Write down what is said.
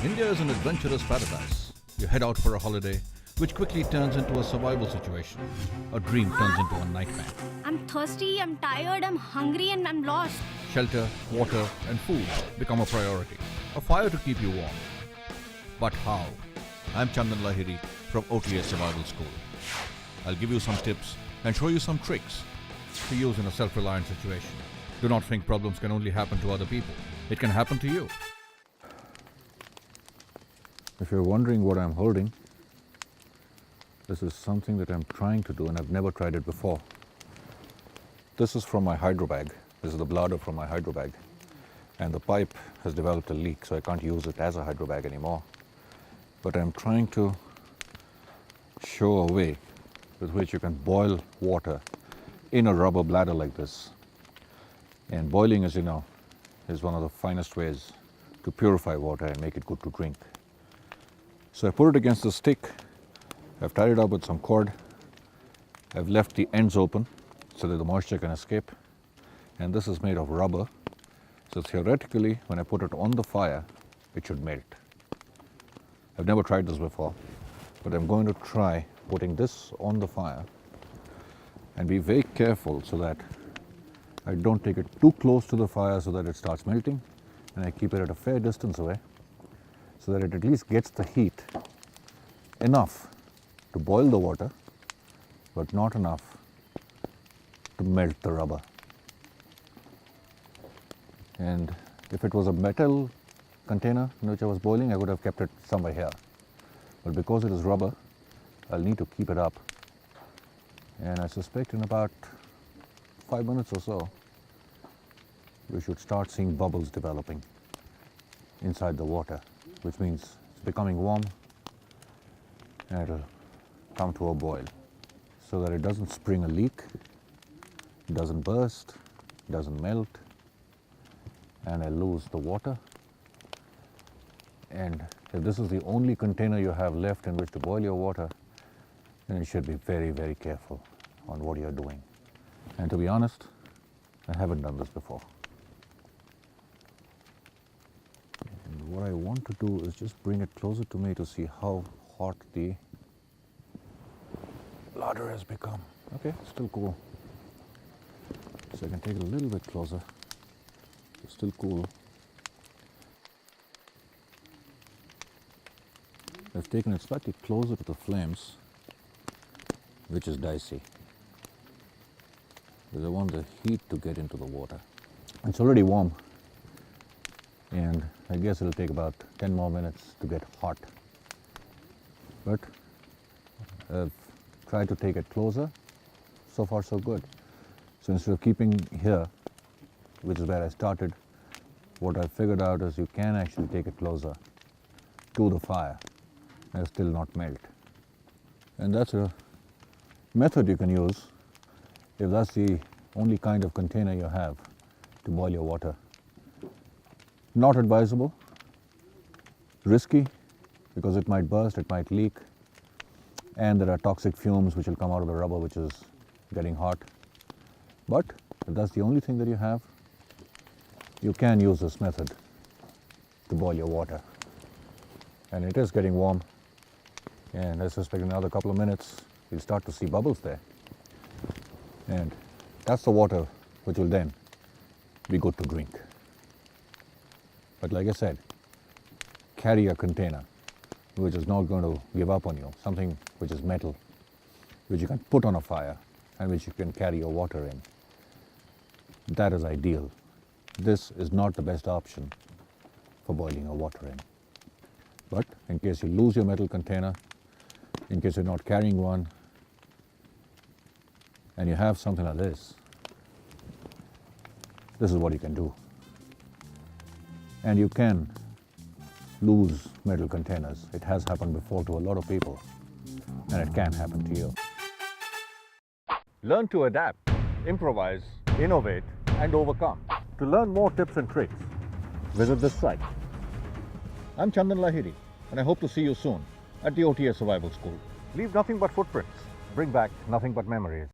India is an adventurous paradise. You head out for a holiday, which quickly turns into a survival situation. A dream turns into a nightmare. I'm thirsty, I'm tired, I'm hungry, and I'm lost. Shelter, water, and food become a priority. A fire to keep you warm. But how? I'm Chandan Lahiri from OTS Survival School. I'll give you some tips and show you some tricks to use in a self-reliant situation. Do not think problems can only happen to other people. It can happen to you. If you're wondering what I'm holding, this is something that I'm trying to do and I've never tried it before. This is from my hydrobag. This is the bladder from my hydrobag. And the pipe has developed a leak, so I can't use it as a hydrobag anymore. But I'm trying to show a way with which you can boil water in a rubber bladder like this. And boiling, as you know, is one of the finest ways to purify water and make it good to drink. So I put it against the stick. I've tied it up with some cord. I've left the ends open so that the moisture can escape. And this is made of rubber. So theoretically, when I put it on the fire, it should melt. I've never tried this before, but I'm going to try putting this on the fire and be very careful so that I don't take it too close to the fire so that it starts melting, and I keep it at a fair distance away so that it at least gets the heat enough to boil the water, but not enough to melt the rubber. And if it was a metal container in which I was boiling, I would have kept it somewhere here. But because it is rubber, I'll need to keep it up. And I suspect in about 5 minutes or so, you should start seeing bubbles developing inside the water, which means it's becoming warm and it'll come to a boil so that it doesn't spring a leak, it doesn't burst, it doesn't melt, and I lose the water. And if this is the only container you have left in which to boil your water, then you should be very, very careful on what you're doing. And to be honest, I haven't done this before. And what I want to do is just bring it closer to me to see how hot the bladder has become. Okay, still cool. So I can take it a little bit closer. It's still cool. I've taken it slightly closer to the flames, which is dicey, because I want the heat to get into the water. It's already warm, and I guess it'll take about 10 more minutes to get hot. But I've tried to take it closer. So far, so good. So instead of keeping here, which is where I started, what I figured out is you can actually take it closer to the fire and still not melt. And that's a method you can use if that's the only kind of container you have to boil your water. Not advisable, risky, because it might burst, it might leak, and there are toxic fumes which will come out of the rubber, which is getting hot. But if that's the only thing that you have, you can use this method to boil your water. And it is getting warm, and I suspect in another couple of minutes you'll start to see bubbles there. And that's the water which will then be good to drink. But like I said, carry a container which is not going to give up on you, something which is metal, which you can put on a fire and which you can carry your water in. That is ideal. This is not the best option for boiling your water in. But in case you lose your metal container, in case you're not carrying one, and you have something like this is what you can do. And you can lose metal containers. It has happened before to a lot of people, and it can happen to you. Learn to adapt, improvise, innovate, and overcome. To learn more tips and tricks, visit this site. I'm Chandan Lahiri, and I hope to see you soon at the OTS Survival School. Leave nothing but footprints. Bring back nothing but memories.